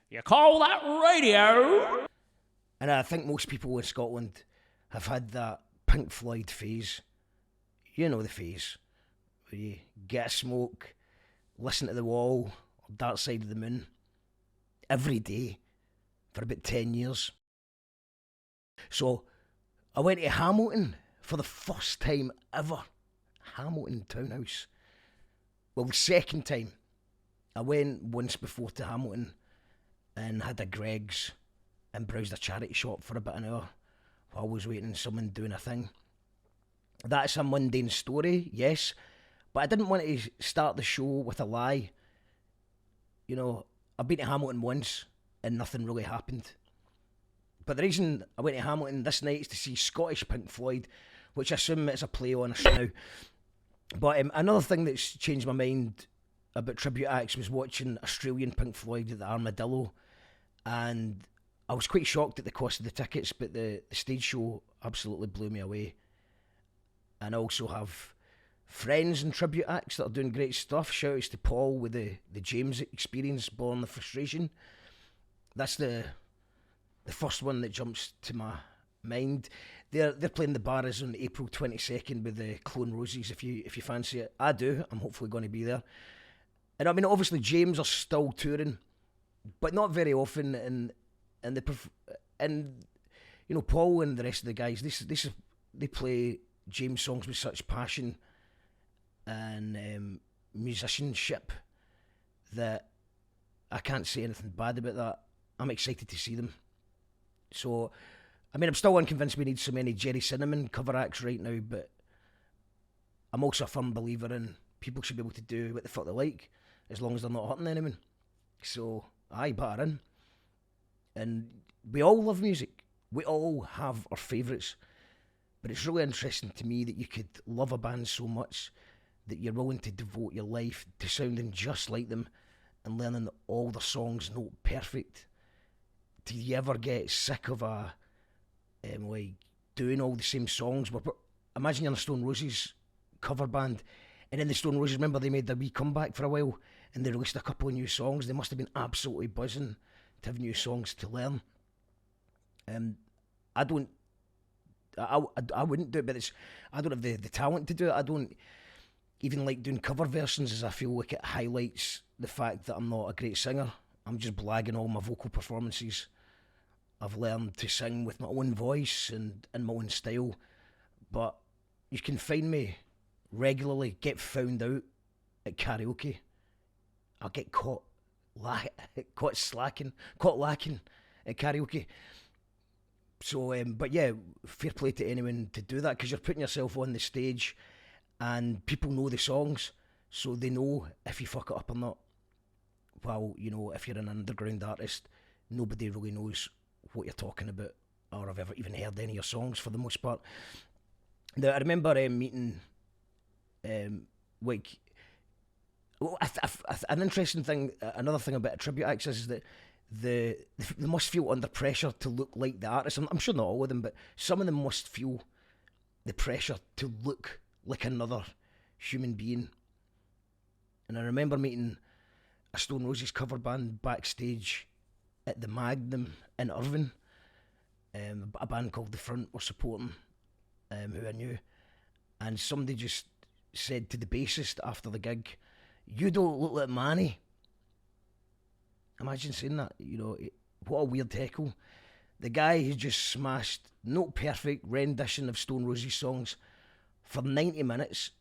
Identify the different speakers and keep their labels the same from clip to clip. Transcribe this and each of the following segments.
Speaker 1: You call that radio?
Speaker 2: And I think most people in Scotland have had that Pink Floyd phase. You know the phase. Where you get a smoke, listen to The Wall, or Dark Side of the Moon, every day, for about 10 years. So, I went to Hamilton for the first time ever. Hamilton Townhouse. Well, the second time. I went once before to Hamilton and had a Greggs and browsed a charity shop for about an hour while I was waiting on someone doing a thing. That's a mundane story, yes, but I didn't want to start the show with a lie. You know, I've been to Hamilton once and nothing really happened. But the reason I went to Hamilton this night is to see Scottish Pink Floyd, which I assume it's a play on us now. But another thing that's changed my mind about tribute acts was watching Australian Pink Floyd at the Armadillo, and I was quite shocked at the cost of the tickets, but the stage show absolutely blew me away. And I also have friends and tribute acts that are doing great stuff. Shout outs to Paul with the James Experience, Born the Frustration. That's the first one that jumps to my mind. They're playing the Barras on April 22nd with the Clone Roses. If you fancy it, I do. I'm hopefully going to be there. And I mean, obviously James are still touring, but not very often. And you know, Paul and the rest of the guys, they play James songs with such passion and musicianship that I can't say anything bad about that. I'm excited to see them. So, I mean, I'm still unconvinced we need so many Jerry Cinnamon cover acts right now, but I'm also a firm believer in people should be able to do what the fuck they like, as long as they're not hurting anyone. So, aye, batter in. And we all love music. We all have our favourites. But it's really interesting to me that you could love a band so much that you're willing to devote your life to sounding just like them and learning all their songs note perfect. Do you ever get sick of like doing all the same songs? Imagine you're in a Stone Roses cover band, and then the Stone Roses, remember they made their wee comeback for a while, and they released a couple of new songs. They must have been absolutely buzzing to have new songs to learn. I wouldn't do it, but I don't have the talent to do it. I don't even like doing cover versions, as I feel like it highlights the fact that I'm not a great singer. I'm just blagging all my vocal performances. I've learned to sing with my own voice and my own style, but you can find me regularly, get found out at karaoke. I'll get caught lacking at karaoke. So, but yeah, fair play to anyone to do that, because you're putting yourself on the stage and people know the songs, so they know if you fuck it up or not. Well, you know, if you're an underground artist, nobody really knows what you're talking about or have ever even heard any of your songs for the most part. Now, I remember meeting, like, well, an interesting thing, another thing about a tribute acts is that they must feel under pressure to look like the artist. I'm sure not all of them, but some of them must feel the pressure to look like another human being. And I remember meeting a Stone Roses cover band backstage at the Magnum in Irvine. A band called The Front were supporting, who I knew. And somebody just said to the bassist after the gig, "You don't look like Manny." Imagine saying that, you know, what a weird heckle. The guy who just smashed note perfect rendition of Stone Roses songs for 90 minutes.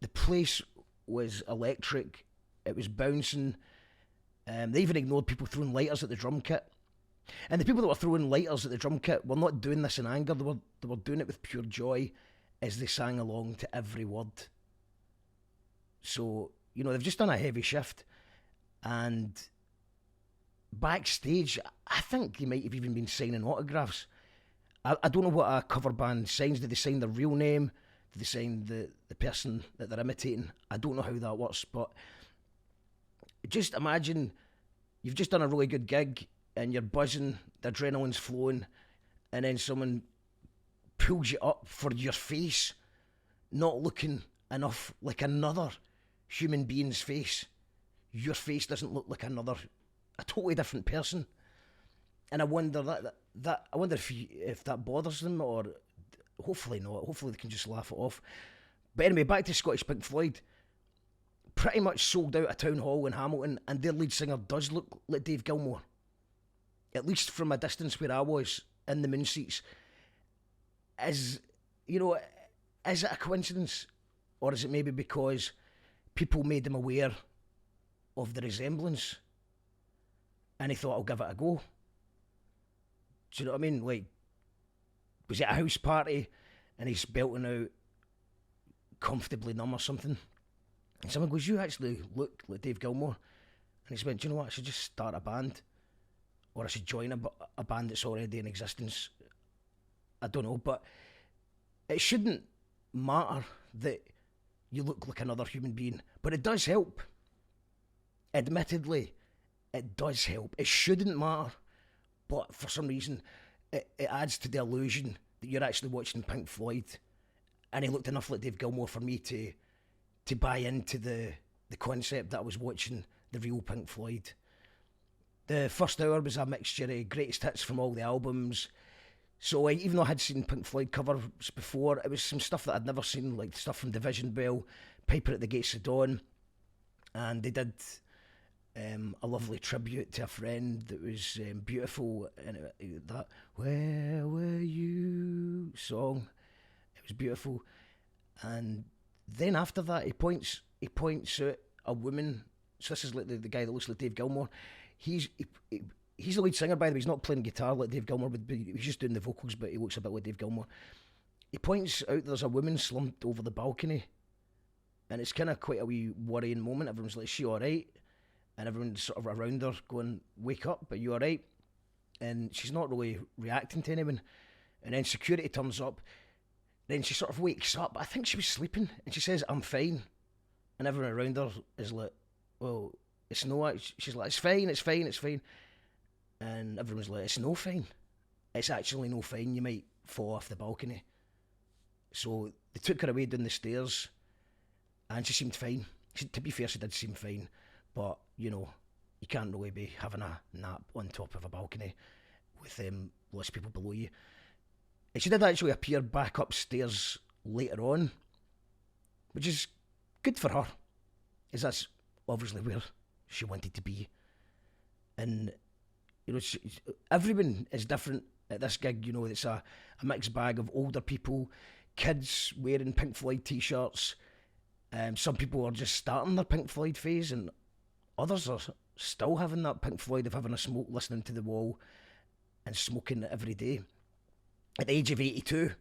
Speaker 2: The place was electric. It was bouncing. They even ignored people throwing lighters at the drum kit. And the people that were throwing lighters at the drum kit were not doing this in anger. They were doing it with pure joy as they sang along to every word. So, you know, they've just done a heavy shift. And backstage, I think they might have even been signing autographs. I don't know what a cover band signs. Do they sign their real name? Do they sign the person that they're imitating? I don't know how that works, but just imagine you've just done a really good gig and you're buzzing, the adrenaline's flowing, and then someone pulls you up for your face not looking enough like another human being's face. Your face doesn't look like another a totally different person. And I wonder I wonder if that bothers them, or hopefully not. Hopefully they can just laugh it off. But anyway, back to Scottish Pink Floyd. Pretty much sold out a town hall in Hamilton, and their lead singer does look like Dave Gilmour. At least from a distance where I was in the moon seats. Is it a coincidence? Or is it maybe because people made him aware of the resemblance and he thought, I'll give it a go? Do you know what I mean? Like, was it a house party and he's belting out Comfortably Numb or something? And someone goes, you actually look like Dave Gilmour. And he's went, do you know what, I should just start a band. Or I should join a band that's already in existence. I don't know, but it shouldn't matter that you look like another human being. But it does help. Admittedly, it does help. It shouldn't matter. But for some reason, it adds to the illusion that you're actually watching Pink Floyd. And he looked enough like Dave Gilmour for me to buy into the concept that I was watching the real Pink Floyd. The first hour was a mixture of greatest hits from all the albums. So even though I had seen Pink Floyd covers before, it was some stuff that I'd never seen, like stuff from Division Bell, Piper at the Gates of Dawn. And they did a lovely tribute to a friend that was beautiful. And that Where Were You song, it was beautiful. And then after that, he points out a woman. So this is like the guy that looks like Dave Gilmour. He's the lead singer, by the way. He's not playing guitar like Dave Gilmour would be. He's just doing the vocals, but he looks a bit like Dave Gilmour. He points out there's a woman slumped over the balcony, and it's kind of quite a wee worrying moment. Everyone's like, is she alright? And everyone's sort of around her going, wake up, are you alright? And she's not really reacting to anyone. And then security turns up. Then she sort of wakes up. I think she was sleeping, and she says, I'm fine. And everyone around her is like, well, it's no. She's like, it's fine. And everyone's like, it's no fine. It's actually no fine. You might fall off the balcony. So they took her away down the stairs, and she seemed fine. To be fair, she did seem fine. But, you can't really be having a nap on top of a balcony with lots of people below you. And she did actually appear back upstairs later on, which is good for her, as that's obviously where she wanted to be. And, everyone is different at this gig. It's a mixed bag of older people, kids wearing Pink Floyd t-shirts. Some people are just starting their Pink Floyd phase, and others are still having that Pink Floyd of having a smoke, listening to The Wall, and smoking every day. At the age of 82.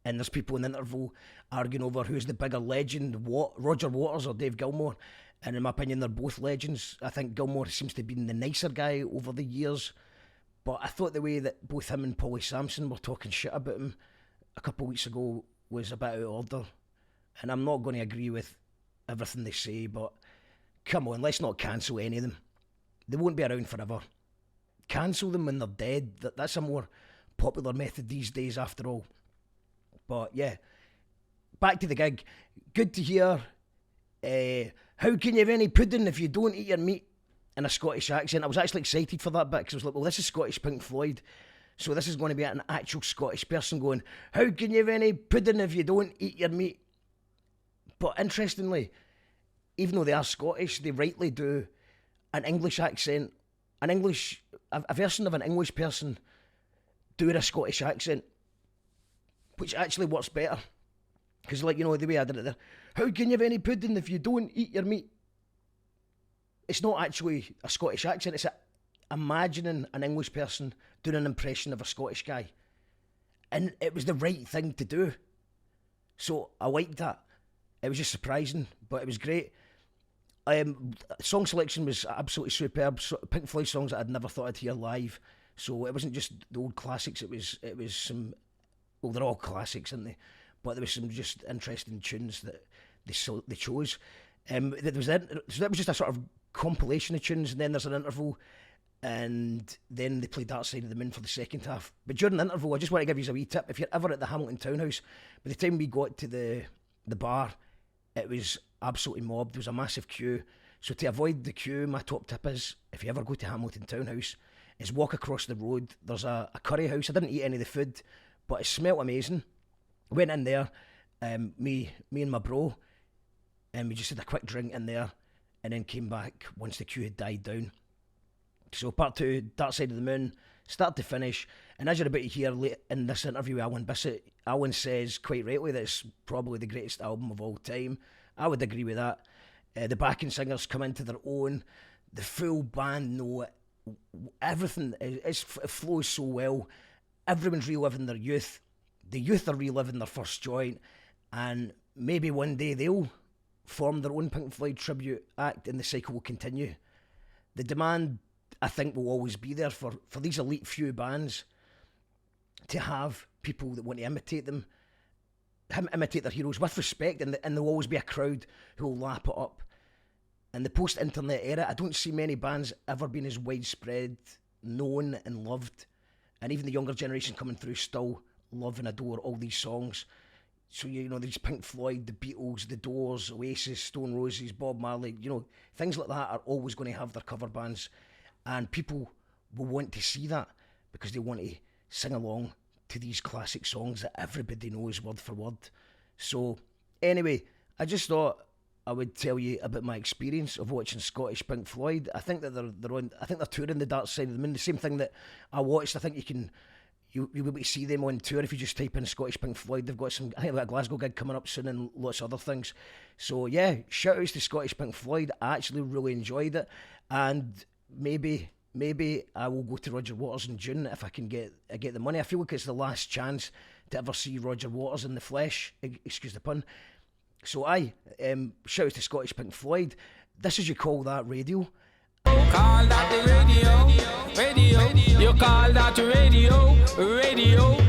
Speaker 2: And there's people in the interval arguing over who's the bigger legend, Roger Waters or Dave Gilmour. And in my opinion, they're both legends. I think Gilmour seems to have been the nicer guy over the years. But I thought the way that both him and Paulie Sampson were talking shit about him a couple of weeks ago was a bit out of order. And I'm not going to agree with everything they say, but come on, let's not cancel any of them. They won't be around forever. Cancel them when they're dead. That's a more popular method these days, after all. But yeah, back to the gig. Good to hear. How can you have any pudding if you don't eat your meat? In a Scottish accent. I was actually excited for that bit, because I was like, well, this is Scottish Pink Floyd, so this is going to be an actual Scottish person going, how can you have any pudding if you don't eat your meat? But interestingly, even though they are Scottish, they rightly do an English accent, a version of an English person doing a Scottish accent, which actually works better. Because, the way I did it there, how can you have any pudding if you don't eat your meat? It's not actually a Scottish accent, it's imagining an English person doing an impression of a Scottish guy. And it was the right thing to do. So I liked that. It was just surprising, but it was great. Song selection was absolutely superb. Pink Floyd songs that I'd never thought I'd hear live. So it wasn't just the old classics, it was some, well, they're all classics, aren't they? But there was some just interesting tunes that they chose. So that was just a sort of compilation of tunes, and then there's an interval, and then they played Dark Side of the Moon for the second half. But during the interval, I just want to give you a wee tip. If you're ever at the Hamilton Townhouse, by the time we got to the bar, it was absolutely mobbed. There was a massive queue. So to avoid the queue, my top tip is, if you ever go to Hamilton Townhouse, is walk across the road. There's a curry house. I didn't eat any of the food, but it smelled amazing. Went in there, me and my bro, and we just had a quick drink in there, and then came back once the queue had died down. So part 2, Dark Side of the Moon, start to finish. And as you're about to hear late in this interview with Alan Bissett, Alan says quite rightly that it's probably the greatest album of all time. I would agree with that. The backing singers come into their own. The full band know it. Everything it flows so well. Everyone's reliving their youth. The youth are reliving their first joint, and maybe one day they'll form their own Pink Floyd tribute act, and the cycle will continue. The demand, I think, will always be there for these elite few bands to have people that want to imitate them, imitate their heroes with respect, and there'll always be a crowd who will lap it up. In the post-internet era, I don't see many bands ever being as widespread, known and loved, and even the younger generation coming through still love and adore all these songs. So, you know, these Pink Floyd, the Beatles, the Doors, Oasis, Stone Roses, Bob Marley, you know, things like that are always going to have their cover bands, and people will want to see that because they want to sing along to these classic songs that everybody knows word for word. So, anyway, I just thought I would tell you about my experience of watching Scottish Pink Floyd. I think that they're touring the Dark Side of the Moon. The same thing that I watched. I think you'll be able to see them on tour if you just type in Scottish Pink Floyd. They've got I think they've got a Glasgow gig coming up soon and lots of other things. So yeah, shout outs to Scottish Pink Floyd. I actually really enjoyed it, and maybe I will go to Roger Waters in June if I can get the money. I feel like it's the last chance to ever see Roger Waters in the flesh. Excuse the pun. So shout out to Scottish Pink Floyd. This is You Call That Radio.
Speaker 1: Call that the radio. You call that radio.